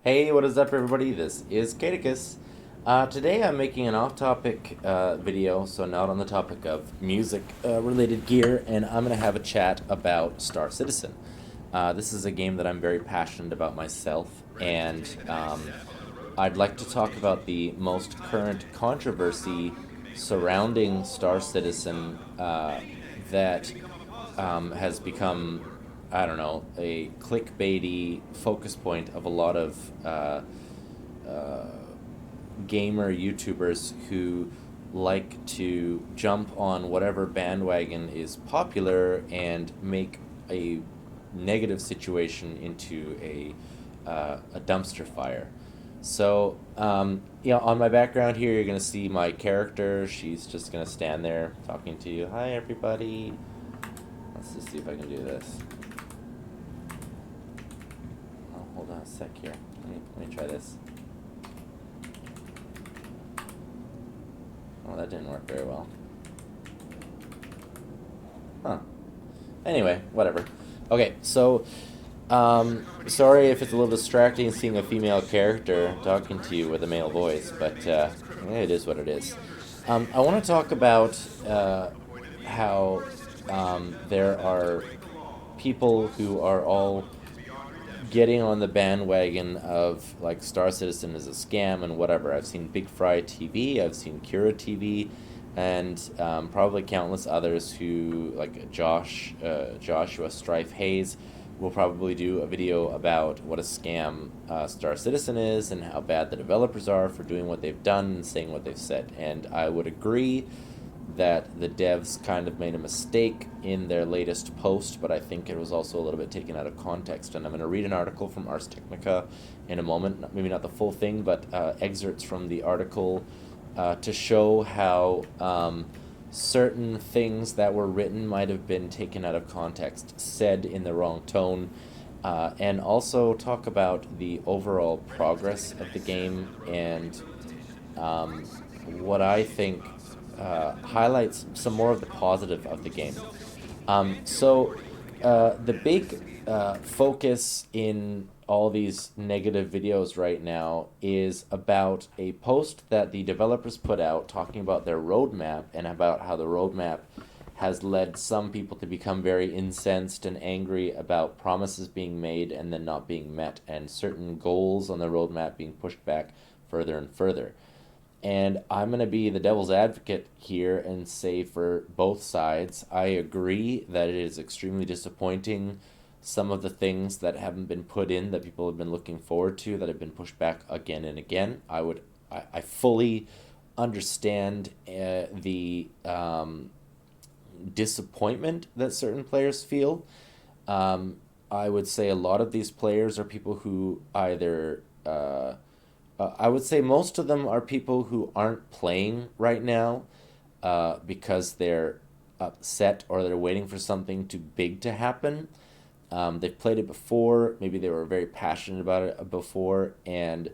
Hey, what is up, everybody? This is Caticus. Today I'm making an off-topic video, so not on the topic of music-related gear, and I'm going to have a chat about Star Citizen. This is a game that I'm very passionate about myself, and I'd like to talk about the most current controversy surrounding Star Citizen that has become, I don't know, a clickbaity focus point of a lot of gamer YouTubers who like to jump on whatever bandwagon is popular and make a negative situation into a dumpster fire. So, on my background here, you're going to see my character. She's just going to stand there talking to you. Hi, everybody. Let's just see if I can do this. Oh, hold on a sec here. Let me try this. Oh, that didn't work very well. Huh. Anyway, whatever. Okay, so, sorry if it's a little distracting seeing a female character talking to you with a male voice, but it is what it is. I want to talk about how there are people who are all getting on the bandwagon of like Star Citizen is a scam and whatever. I've seen Big Fry TV, I've seen Kira TV, and probably countless others who like Joshua Strife Hayes will probably do a video about what a scam Star Citizen is and how bad the developers are for doing what they've done and saying what they've said. And I would agree that the devs kind of made a mistake in their latest post, but I think it was also a little bit taken out of context. And I'm going to read an article from Ars Technica in a moment, maybe not the full thing, but excerpts from the article to show how certain things that were written might have been taken out of context, said in the wrong tone, and also talk about the overall progress of the game and what I think highlights some more of the positive of the game. The big focus in all these negative videos right now is about a post that the developers put out talking about their roadmap and about how the roadmap has led some people to become very incensed and angry about promises being made and then not being met, and certain goals on the roadmap being pushed back further and further. And I'm going to be the devil's advocate here and say for both sides, I agree that it is extremely disappointing. Some of the things that haven't been put in that people have been looking forward to that have been pushed back again and again. I fully understand the disappointment that certain players feel. I would say a lot of these players are people who either I would say most of them are people who aren't playing right now because they're upset or they're waiting for something too big to happen. They've played it before, maybe they were very passionate about it before, and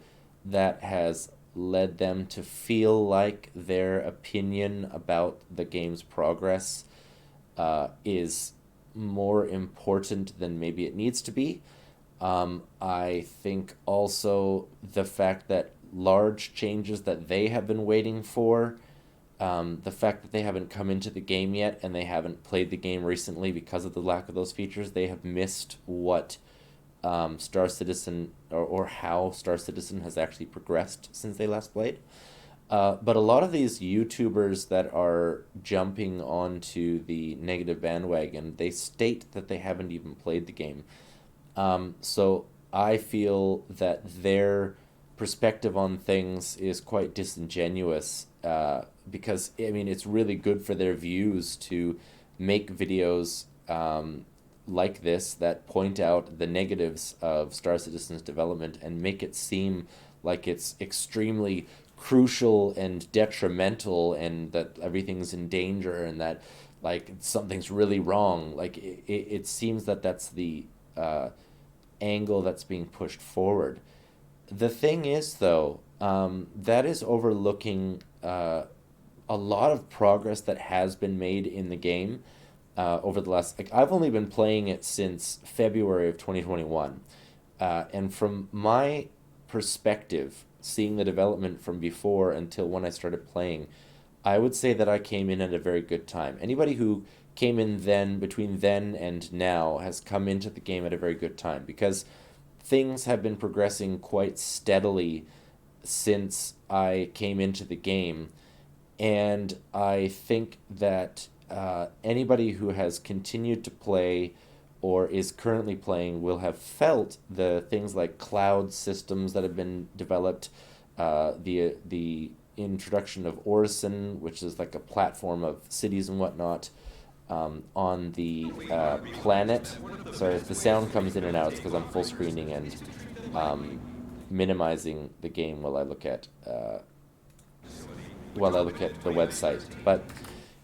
that has led them to feel like their opinion about the game's progress is more important than maybe it needs to be. I think also the fact that large changes that they have been waiting for, the fact that they haven't come into the game yet and they haven't played the game recently because of the lack of those features, they have missed what Star Citizen or how Star Citizen has actually progressed since they last played. But a lot of these YouTubers that are jumping onto the negative bandwagon, they state that they haven't even played the game. So I feel that their perspective on things is quite disingenuous because, I mean, it's really good for their views to make videos like this that point out the negatives of Star Citizen's development and make it seem like it's extremely crucial and detrimental and that everything's in danger and that like something's really wrong. Like it seems that that's the angle that's being pushed forward. The thing is, though, that is overlooking a lot of progress that has been made in the game over the last. Like, I've only been playing it since February of 2021, and from my perspective, seeing the development from before until when I started playing, I would say that I came in at a very good time. Anybody who came in then, between then and now, has come into the game at a very good time because things have been progressing quite steadily since I came into the game. And I think that anybody who has continued to play or is currently playing will have felt the things like cloud systems that have been developed, the introduction of Orison, which is like a platform of cities and whatnot, on the planet. Sorry, if the sound comes in and out, it's because I'm full screening and um, minimizing the game while I look at the website. But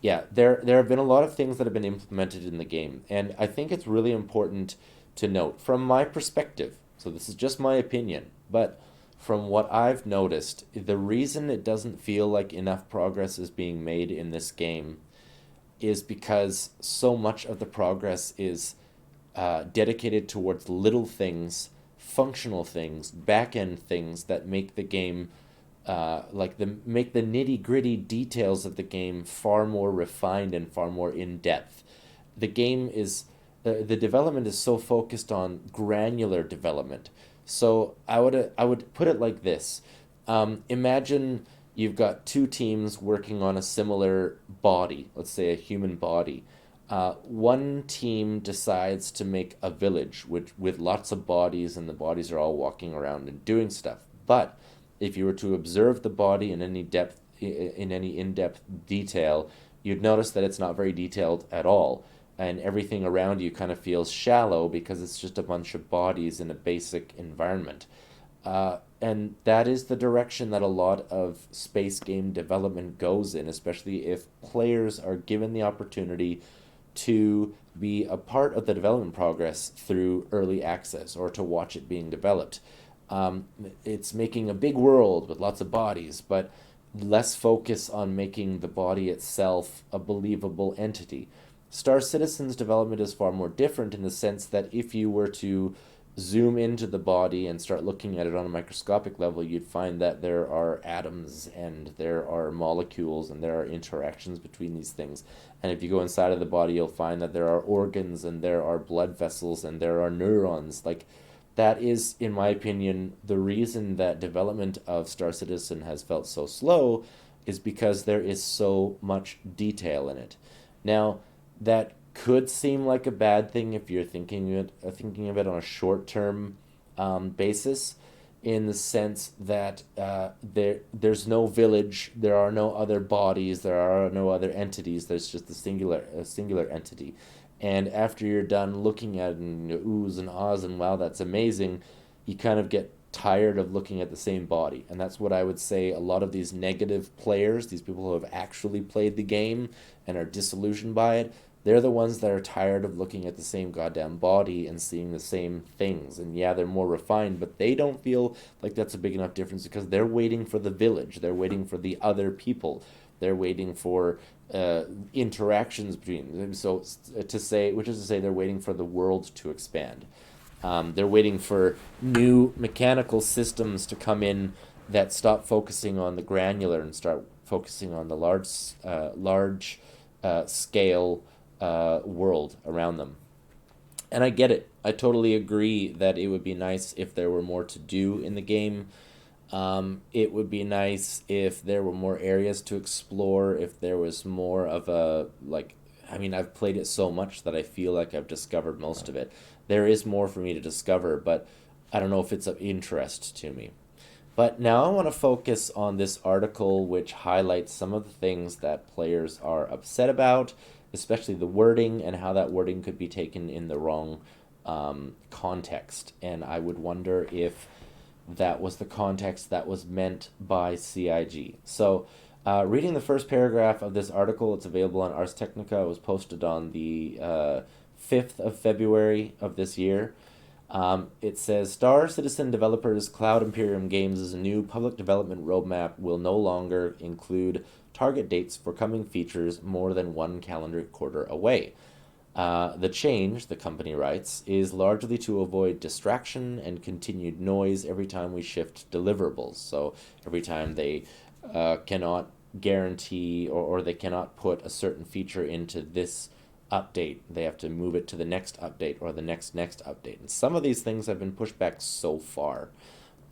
yeah, there have been a lot of things that have been implemented in the game, and I think it's really important to note from my perspective. So this is just my opinion, but from what I've noticed, the reason it doesn't feel like enough progress is being made in this game is because so much of the progress is dedicated towards little things, functional things, back end things that make the game make the nitty gritty details of the game far more refined and far more in depth. The game is the development is so focused on granular development. So I would put it like this: imagine you've got two teams working on a similar body, let's say a human body. One team decides to make a village with lots of bodies, and the bodies are all walking around and doing stuff. But if you were to observe the body in any in-depth detail, you'd notice that it's not very detailed at all, and everything around you kind of feels shallow because it's just a bunch of bodies in a basic environment. And that is the direction that a lot of space game development goes in, especially if players are given the opportunity to be a part of the development progress through early access or to watch it being developed. It's making a big world with lots of bodies, but less focus on making the body itself a believable entity. Star Citizen's development is far more different in the sense that if you were to zoom into the body and start looking at it on a microscopic level, you'd find that there are atoms and there are molecules and there are interactions between these things. And if you go inside of the body, you'll find that there are organs and there are blood vessels and there are neurons. Like, that is, in my opinion, the reason that development of Star Citizen has felt so slow is because there is so much detail in it. Now, that could seem like a bad thing if you're thinking of it on a short-term basis, in the sense that there's no village, there are no other bodies, there are no other entities. There's just a singular entity. And after you're done looking at it and oohs and ahs and wow, that's amazing, you kind of get tired of looking at the same body. And that's what I would say a lot of these negative players, these people who have actually played the game and are disillusioned by it, they're the ones that are tired of looking at the same goddamn body and seeing the same things. And yeah, they're more refined, but they don't feel like that's a big enough difference because they're waiting for the village. They're waiting for the other people. They're waiting for interactions between them. So which is to say, they're waiting for the world to expand. They're waiting for new mechanical systems to come in that stop focusing on the granular and start focusing on the large scale world around them. And I get it. I totally agree that it would be nice if there were more to do in the game. It would be nice if there were more areas to explore, if there was more of I've played it so much that I feel like I've discovered most of it. There is more for me to discover, but I don't know if it's of interest to me. But now I want to focus on this article which highlights some of the things that players are upset about, especially the wording and how that wording could be taken in the wrong context. And I would wonder if that was the context that was meant by CIG. So, reading the first paragraph of this article, it's available on Ars Technica. It was posted on the 5th of February of this year. It says, Star Citizen developers Cloud Imperium Games' new public development roadmap will no longer include target dates for coming features more than one calendar quarter away. The change, the company writes, is largely to avoid distraction and continued noise every time we shift deliverables. So every time they cannot guarantee or they cannot put a certain feature into this update, they have to move it to the next update or the next update. And some of these things have been pushed back so far.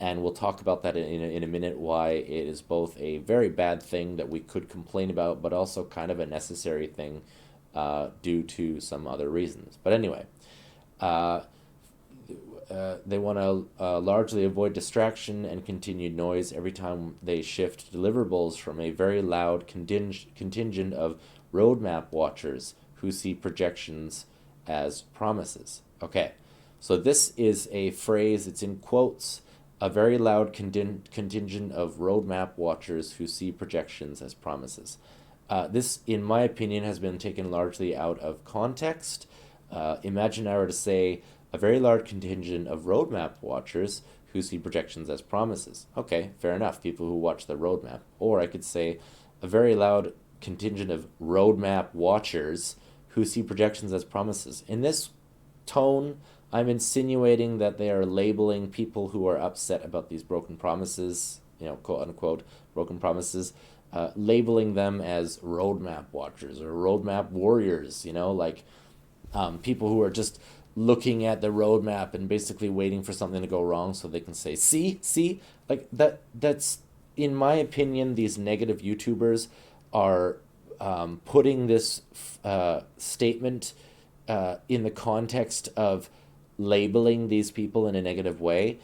And we'll talk about that in a minute, why it is both a very bad thing that we could complain about, but also kind of a necessary thing due to some other reasons. But anyway, uh, they want to largely avoid distraction and continued noise every time they shift deliverables from a very loud contingent of roadmap watchers who see projections as promises. Okay, so this is a phrase, it's in quotes, a very loud contingent of roadmap watchers who see projections as promises. This, in my opinion, has been taken largely out of context. Imagine I were to say a very large contingent of roadmap watchers who see projections as promises. Okay, fair enough, people who watch the roadmap. Or I could say a very loud contingent of roadmap watchers who see projections as promises. In this tone, I'm insinuating that they are labeling people who are upset about these broken promises, quote unquote, broken promises, labeling them as roadmap watchers or roadmap warriors, like people who are just looking at the roadmap and basically waiting for something to go wrong so they can say, see, like that's, in my opinion, these negative YouTubers are putting this statement in the context of labeling these people in a negative way.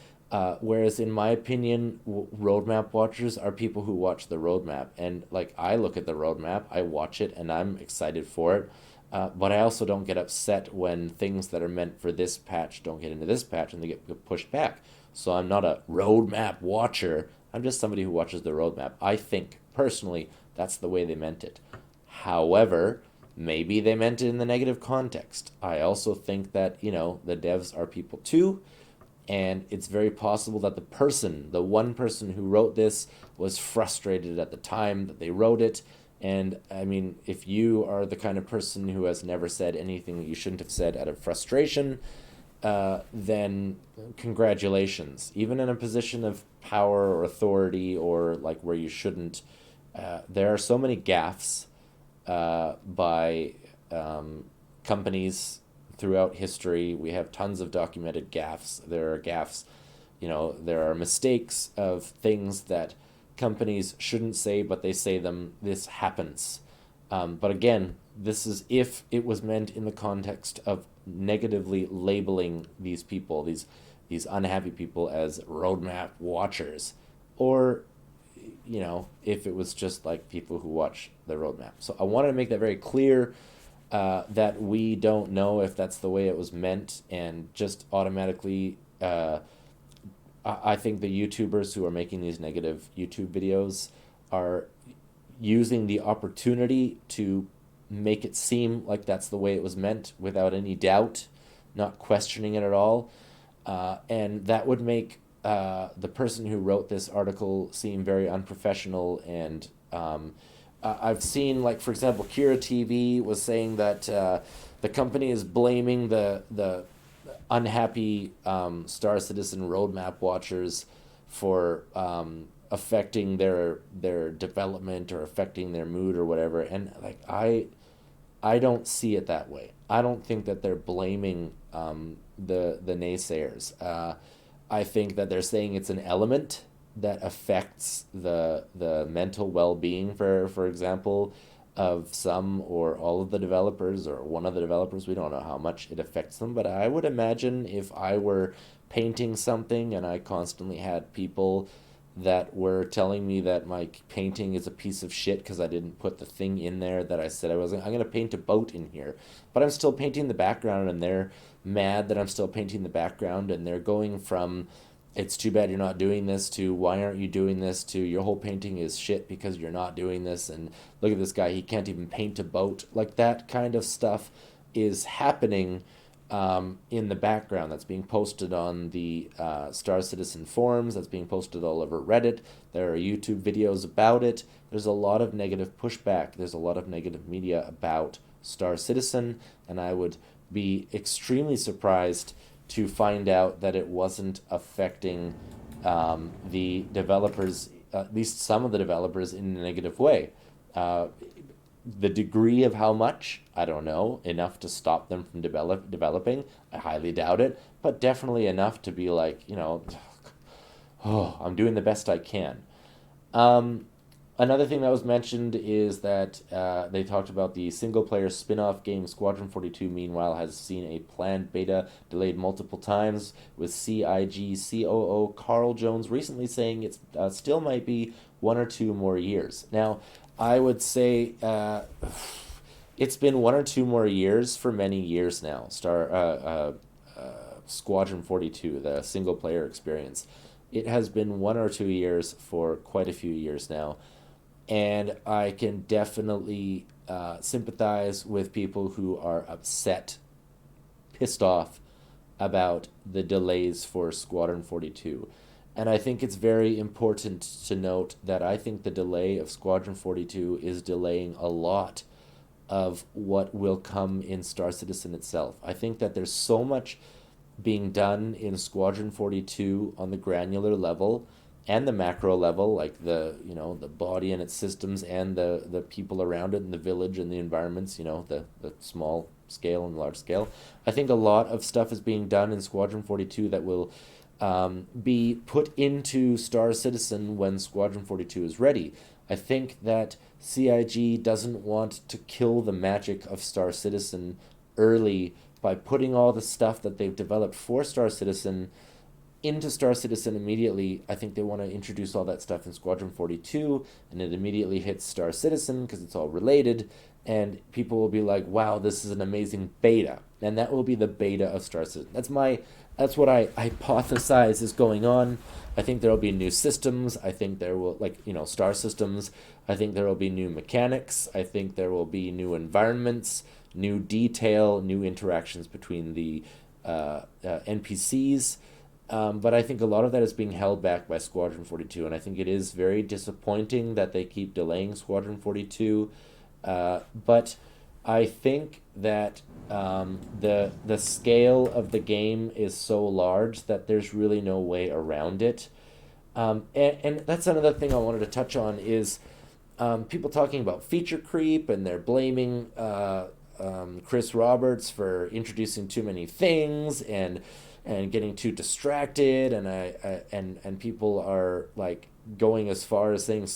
Whereas in my opinion, roadmap watchers are people who watch the roadmap. And like, I look at the roadmap, I watch it, and I'm excited for it. But I also don't get upset when things that are meant for this patch don't get into this patch and they get pushed back. So I'm not a roadmap watcher. I'm just somebody who watches the roadmap. I think, personally, that's the way they meant it. However, maybe they meant it in the negative context. I also think that, the devs are people too. And it's very possible that the one person who wrote this was frustrated at the time that they wrote it. And I mean, if you are the kind of person who has never said anything that you shouldn't have said out of frustration, then congratulations. Even in a position of power or authority or like where you shouldn't, there are so many gaffes by companies throughout history. We have tons of documented gaffes. There are gaffes, there are mistakes of things that companies shouldn't say, but they say them. This happens. But again, this is if it was meant in the context of negatively labeling these people, these unhappy people, as roadmap watchers, or if it was just like people who watch the roadmap. So I wanted to make that very clear, that we don't know if that's the way it was meant, and just automatically, I think the YouTubers who are making these negative YouTube videos are using the opportunity to make it seem like that's the way it was meant without any doubt, not questioning it at all. And that would make the person who wrote this article seem very unprofessional. And I've seen, like, for example, Kira TV was saying that the company is blaming the unhappy Star Citizen roadmap watchers for affecting their development or affecting their mood or whatever. And like, I don't see it that way. I don't think that they're blaming the naysayers. I think that they're saying it's an element that affects the mental well-being, for example, of some or all of the developers or one of the developers. We don't know how much it affects them, but I would imagine if I were painting something and I constantly had people that were telling me that my painting is a piece of shit because I didn't put the thing in there that I said I was. I'm going to paint a boat in here, but I'm still painting the background, and they're mad that I'm still painting the background, and they're going from "it's too bad you're not doing this" to "why aren't you doing this" to "your whole painting is shit because you're not doing this," and "look at this guy, he can't even paint a boat." Like, that kind of stuff is happening in the background. That's being posted on the Star Citizen forums. That's being posted all over Reddit. There are YouTube videos about it. There's a lot of negative pushback. There's a lot of negative media about Star Citizen, and I would be extremely surprised to find out that it wasn't affecting the developers, at least some of the developers, in a negative way. Uh, the degree of how much, I don't know. Enough to stop them from developing, I highly doubt it, but definitely enough to be like, oh, I'm doing the best I can. Um, Another thing that was mentioned is that they talked about the single player spin off game Squadron 42, meanwhile, has seen a planned beta delayed multiple times, with CIG COO Carl Jones recently saying it still might be 1 or 2 more years. Now, I would say it's been 1 or 2 more years for many years now. Squadron 42, the single player experience. It has been 1 or 2 years for quite a few years now. And I can definitely sympathize with people who are upset, pissed off about the delays for Squadron 42. And I think it's very important to note that I think the delay of Squadron 42 is delaying a lot of what will come in Star Citizen itself. I think that there's so much being done in Squadron 42 on the granular level and the macro level, like the body and its systems and the people around it and the village and the environments, the small scale and large scale. I think a lot of stuff is being done in Squadron 42 that will be put into Star Citizen when Squadron 42 is ready. I think that CIG doesn't want to kill the magic of Star Citizen early by putting all the stuff that they've developed for Star Citizen into Star Citizen immediately. I think they want to introduce all that stuff in Squadron 42, and it immediately hits Star Citizen because it's all related, and people will be like, wow, this is an amazing beta. And that will be the beta of Star Citizen. That's what I hypothesize is going on. I think there will be new systems. I think there will, Star Systems. I think there will be new mechanics. I think there will be new environments, new detail, new interactions between the NPCs. But I think a lot of that is being held back by Squadron 42, and I think it is very disappointing that they keep delaying Squadron 42. But I think that the scale of the game is so large that there's really no way around it. And that's another thing I wanted to touch on is people talking about feature creep, and they're blaming Chris Roberts for introducing too many things and getting too distracted, and people are like going as far as saying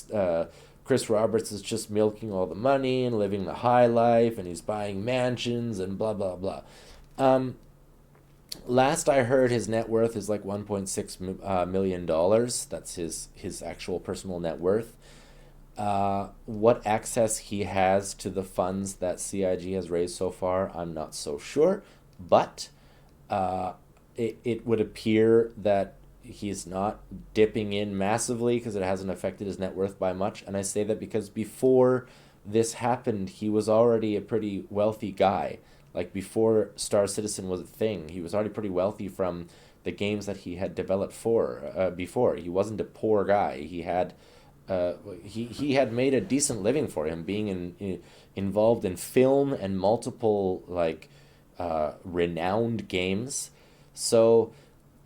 Chris Roberts is just milking all the money and living the high life, and he's buying mansions and blah blah blah. Last I heard, his net worth is like $1.6 million. That's his actual personal net worth. What access he has to the funds that CIG has raised so far, I'm not so sure, but it would appear that he's not dipping in massively because it hasn't affected his net worth by much. And I say that because before this happened, he was already a pretty wealthy guy. Like before Star Citizen was a thing, he was already pretty wealthy from the games that he had developed before. He wasn't a poor guy. He had made a decent living for him, being involved in film and multiple renowned games. So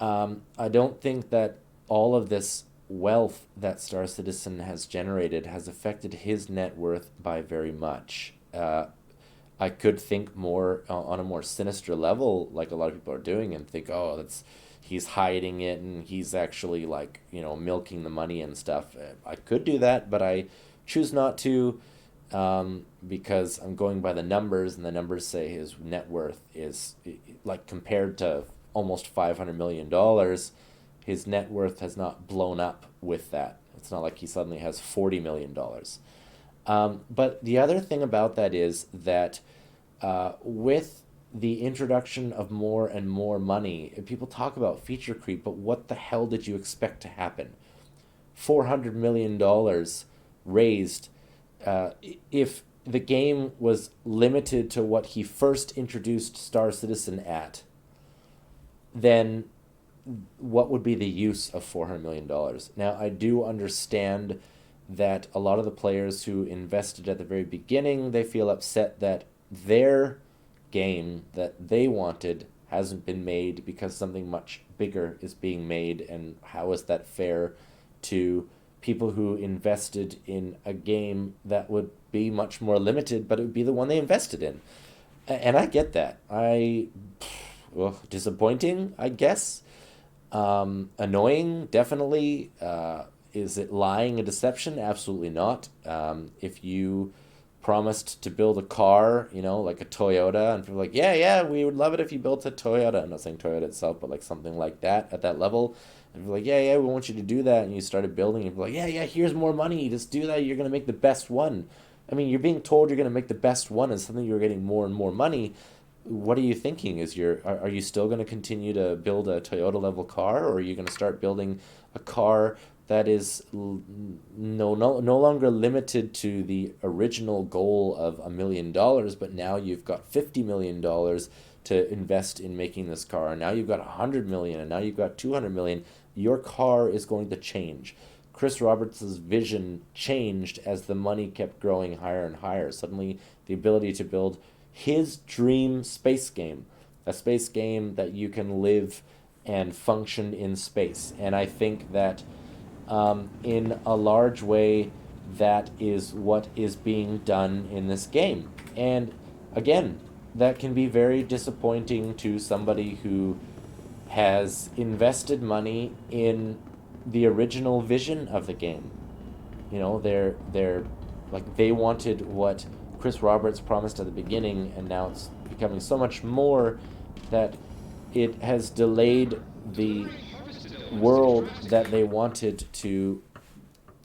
I don't think that all of this wealth that Star Citizen has generated has affected his net worth by very much. I could think more on a more sinister level, like a lot of people are doing, and think, oh, he's hiding it and he's actually milking the money and stuff. I could do that, but I choose not to, because I'm going by the numbers, and the numbers say his net worth is compared to almost $500 million, his net worth has not blown up with that. It's not like he suddenly has $40 million. But the other thing about that is that with the introduction of more and more money, people talk about feature creep, but what the hell did you expect to happen? $400 million raised. If the game was limited to what he first introduced Star Citizen at, then what would be the use of $400 million? Now, I do understand that a lot of the players who invested at the very beginning, they feel upset that their game that they wanted hasn't been made because something much bigger is being made, and how is that fair to people who invested in a game that would be much more limited, but it would be the one they invested in? And I get that. Well, disappointing, I guess. Annoying, definitely. Is it lying and deception? Absolutely not. If you promised to build a car, like a Toyota, and people are like, yeah, yeah, we would love it if you built a Toyota. I'm not saying Toyota itself, but like something like that at that level. And people are like, yeah, yeah, we want you to do that. And you started building, and people are like, yeah, yeah, here's more money. Just do that. You're going to make the best one. I mean, you're being told you're going to make the best one, and suddenly you're getting more and more money. What are you thinking? Are you still going to continue to build a Toyota level car, or are you going to start building a car that is no longer limited to the original goal of $1 million, but now you've got $50 million to invest in making this car, and now you've got 100 million, and now you've got 200 million. Your car is going to change. Chris Roberts' vision changed as the money kept growing higher and higher. Suddenly, the ability to build his dream space game, a space game that you can live and function in space. And I think that in a large way, that is what is being done in this game. And again, that can be very disappointing to somebody who has invested money in the original vision of the game. They're like, they wanted what Chris Roberts promised at the beginning, and now it's becoming so much more that it has delayed the world that they wanted to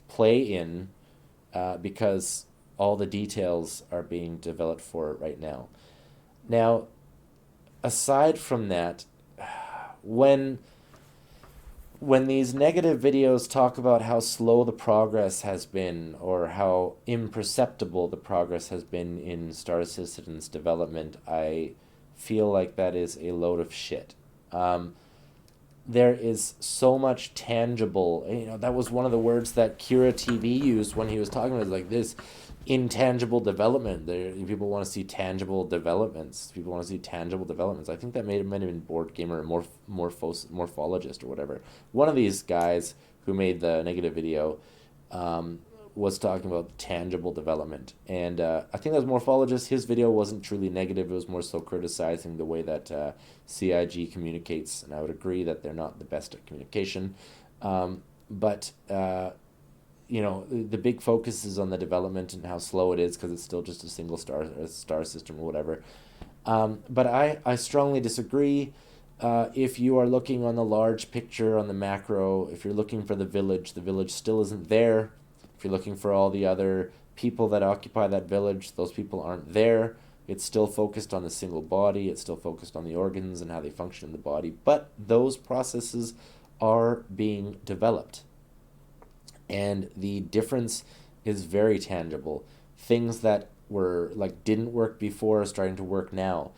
play in, because all the details are being developed for it right now. Now, aside from that, when these negative videos talk about how slow the progress has been, or how imperceptible the progress has been in Star Citizen's development, I feel like that is a load of shit. There is so much tangible. That was one of the words that Kira TV used when he was talking about, like, this intangible development. People want to see tangible developments. People want to see tangible developments. I think that might have been Board Gamer or Morphologist or whatever. One of these guys who made the negative video was talking about tangible development. And I think that was Morphologist. His video wasn't truly negative. It was more so criticizing the way that CIG communicates. And I would agree that they're not the best at communication. But the big focus is on the development and how slow it is, because it's still just a single star system or whatever. But I strongly disagree. If you are looking on the large picture, on the macro, if you're looking for the village still isn't there. If you're looking for all the other people that occupy that village, those people aren't there. It's still focused on the single body. It's still focused on the organs and how they function in the body. But those processes are being developed. And the difference is very tangible. Things that didn't work before are starting to work now.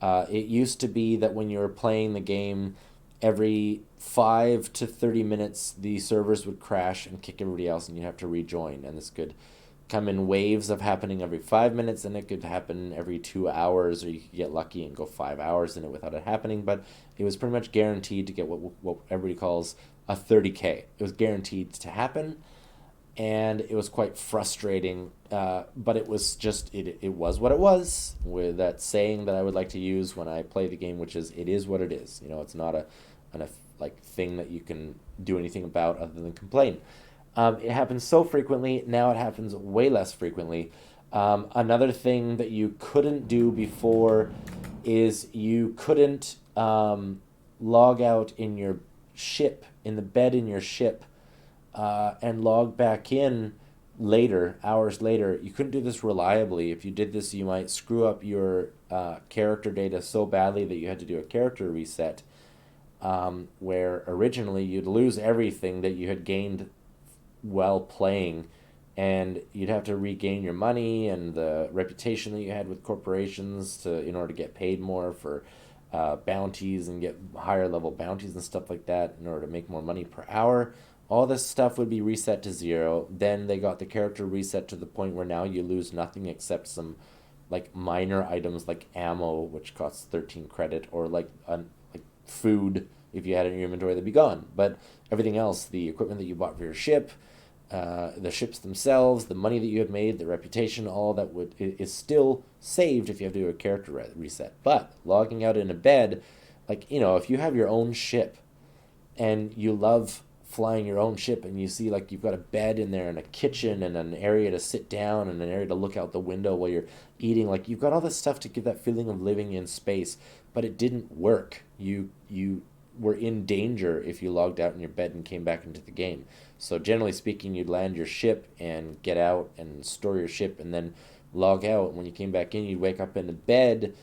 It used to be that when you were playing the game, every 5 to 30 minutes, the servers would crash and kick everybody else, and you'd have to rejoin. And this could come in waves of happening every 5 minutes, and it could happen every 2 hours, or you could get lucky and go 5 hours in it without it happening. But it was pretty much guaranteed to get what everybody calls a 30K. It was guaranteed to happen, and it was quite frustrating. But it was just, it was what it was, with that saying that I would like to use when I play the game, which is, it is what it is. It's not a thing that you can do anything about other than complain. It happens so frequently. Now it happens way less frequently. Another thing that you couldn't do before is you couldn't log out in your ship, in the bed in your ship, and log back in later, hours later. You couldn't do this reliably. If you did this, you might screw up your character data so badly that you had to do a character reset, where originally you'd lose everything that you had gained while playing, and you'd have to regain your money and the reputation that you had with corporations in order to get paid more for bounties and get higher level bounties and stuff like that in order to make more money per hour. All this stuff would be reset to 0. Then they got the character reset to the point where now you lose nothing except some like minor items like ammo, which costs 13 credit, or like food, if you had it in your inventory, they'd be gone. But everything else, the equipment that you bought for your ship, the ships themselves, the money that you have made, the reputation, all that is still saved if you have to do a character reset. But logging out in a bed, like, if you have your own ship and you love flying your own ship, and you see like you've got a bed in there and a kitchen and an area to sit down and an area to look out the window while you're eating, like you've got all this stuff to give that feeling of living in space, but it didn't work. You were in danger if you logged out in your bed and came back into the game. So generally speaking, you'd land your ship and get out and store your ship and then log out. When you came back in, you'd wake up in a bed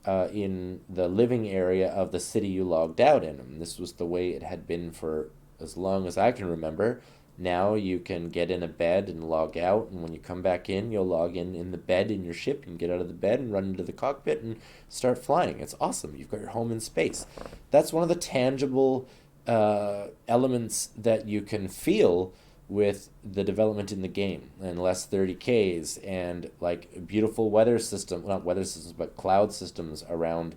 in the living area of the city you logged out in. And this was the way it had been for as long as I can remember. Now you can get in a bed and log out, and when you come back in, you'll log in the bed in your ship. You can get out of the bed and run into the cockpit and start flying. It's awesome. You've got your home in space. That's one of the tangible elements that you can feel with the development in the game, and less 30Ks, and like beautiful weather system, not weather systems, but cloud systems around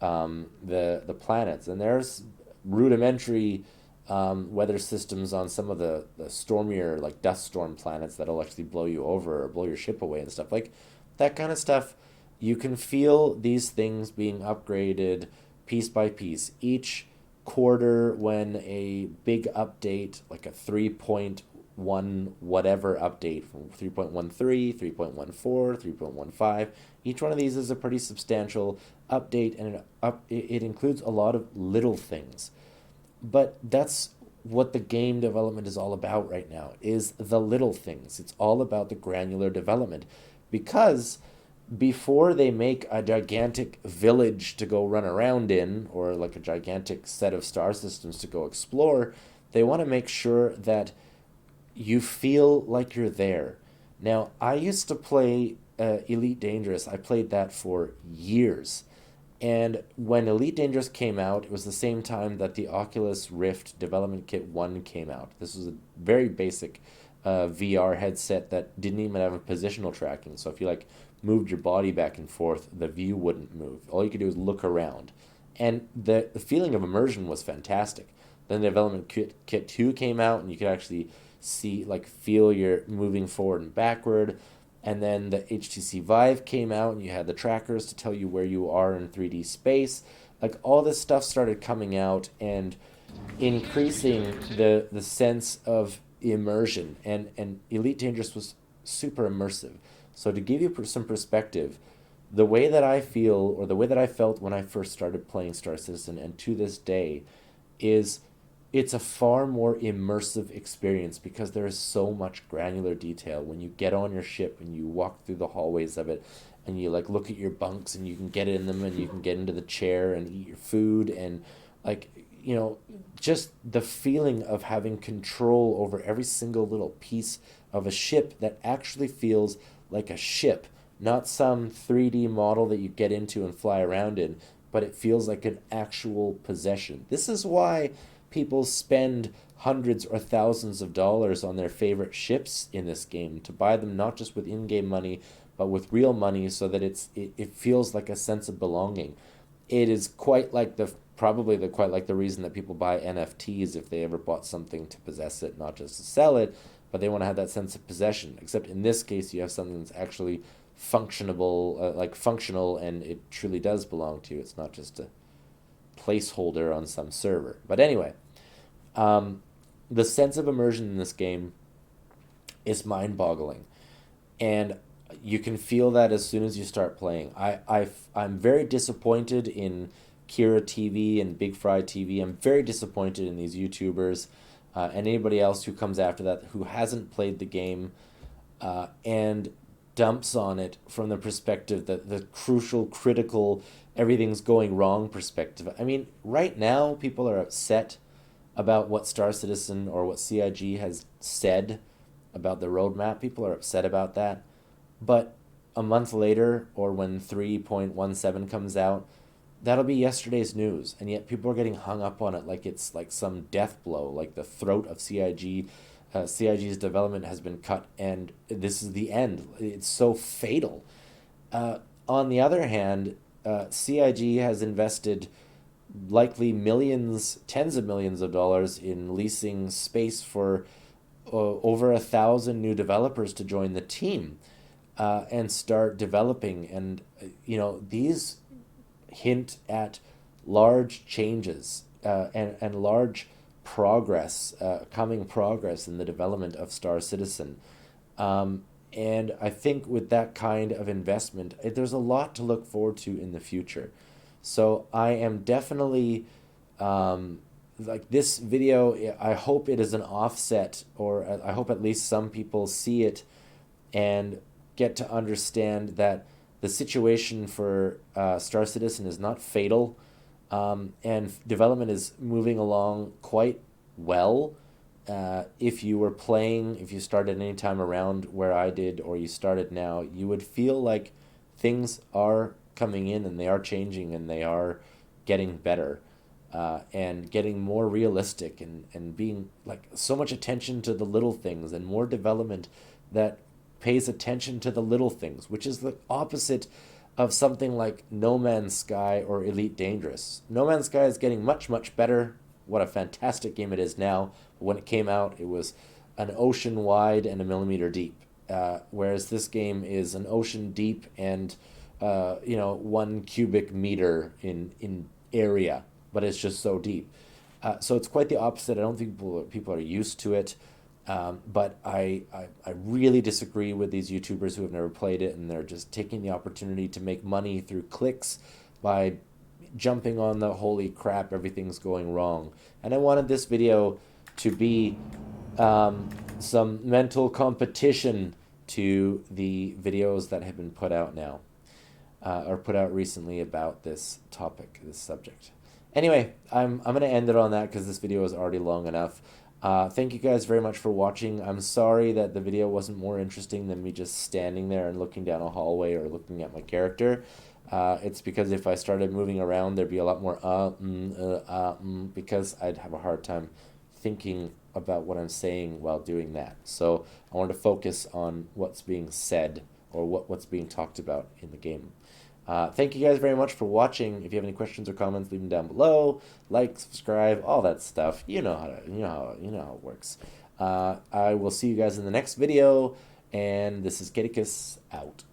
the planets. And there's rudimentary weather systems on some of the stormier, like dust storm planets that'll actually blow you over or blow your ship away and stuff. Like that kind of stuff, you can feel these things being upgraded piece by piece. Each quarter, when a big update, like a 3.1 whatever update, from 3.13, 3.14, 3.15, each one of these is a pretty substantial update, and it includes a lot of little things. But that's what the game development is all about right now, is the little things. It's all about the granular development. Because before they make a gigantic village to go run around in, or like a gigantic set of star systems to go explore, they want to make sure that you feel like you're there. Now, I used to play Elite Dangerous. I played that for years. And when Elite Dangerous came out, it was the same time that the Oculus Rift Development Kit 1 came out. This was a very basic VR headset that didn't even have a positional tracking. So if you like moved your body back and forth, the view wouldn't move. All you could do was look around. And the feeling of immersion was fantastic. Then the Development Kit 2 came out, and you could actually see, like, feel you're moving forward and backward. And then the HTC Vive came out, and you had the trackers to tell you where you are in 3D space. Like, all this stuff started coming out and increasing the sense of immersion. And Elite Dangerous was super immersive. So to give you some perspective, the way that I feel, or the way that I felt when I first started playing Star Citizen, and to this day, is it's a far more immersive experience because there is so much granular detail. When you get on your ship and you walk through the hallways of it, and you like look at your bunks, and you can get in them, and you can get into the chair and eat your food, and like, just the feeling of having control over every single little piece of a ship that actually feels like a ship, not some 3D model that you get into and fly around in, but it feels like an actual possession. This is why people spend hundreds or thousands of dollars on their favorite ships in this game, to buy them not just with in-game money, but with real money, so that it feels like a sense of belonging. It is quite like the reason that people buy NFTs, if they ever bought something to possess it, not just to sell it, but they want to have that sense of possession. Except in this case, you have something that's actually functional, and it truly does belong to you. It's not just a placeholder on some server. But anyway, the sense of immersion in this game is mind-boggling, and you can feel that as soon as you start playing. I'm very disappointed in Kira TV and Big Fry TV. I'm very disappointed in these YouTubers and anybody else who comes after that who hasn't played the game and dumps on it from the perspective that the crucial, critical, everything's going wrong perspective. I mean, right now people are upset about what Star Citizen or what CIG has said about the roadmap. People are upset about that. But a month later, or when 3.17 comes out, that'll be yesterday's news. And yet people are getting hung up on it like it's like some death blow, like the throat of CIG. CIG's development has been cut, and this is the end. It's so fatal. On the other hand, CIG has invested likely millions, tens of millions of dollars in leasing space for over 1,000 new developers to join the team and start developing. And, these hint at large changes and large progress, coming progress in the development of Star Citizen. And I think with that kind of investment, there's a lot to look forward to in the future. So I am definitely like this video. I hope it is an offset, or I hope at least some people see it and get to understand that the situation for Star Citizen is not fatal, and development is moving along quite well. If you were playing, if you started any time around where I did, or you started now, you would feel like things are coming in and they are changing and they are getting better, and getting more realistic, and being like so much attention to the little things and more development that pays attention to the little things, which is the opposite of something like No Man's Sky or Elite Dangerous. No Man's Sky is getting much, much better. What a fantastic game it is now. But when it came out, it was an ocean wide and a millimeter deep. Whereas this game is an ocean deep and 1 cubic meter in area, but it's just so deep. So it's quite the opposite. I don't think people are used to it. But I really disagree with these YouTubers who have never played it, and they're just taking the opportunity to make money through clicks by jumping on the holy crap, everything's going wrong. And I wanted this video to be some mental competition to the videos that have been put out now, or put out recently about this topic, this subject. Anyway, I'm going to end it on that because this video is already long enough. Thank you guys very much for watching. I'm sorry that the video wasn't more interesting than me just standing there and looking down a hallway or looking at my character. It's because if I started moving around, there'd be a lot more because I'd have a hard time thinking about what I'm saying while doing that. So I wanted to focus on what's being said, or what's being talked about in the game. Thank you guys very much for watching. If you have any questions or comments, leave them down below. Like, subscribe, all that stuff. You know how it works. I will see you guys in the next video, and this is Kiticus out.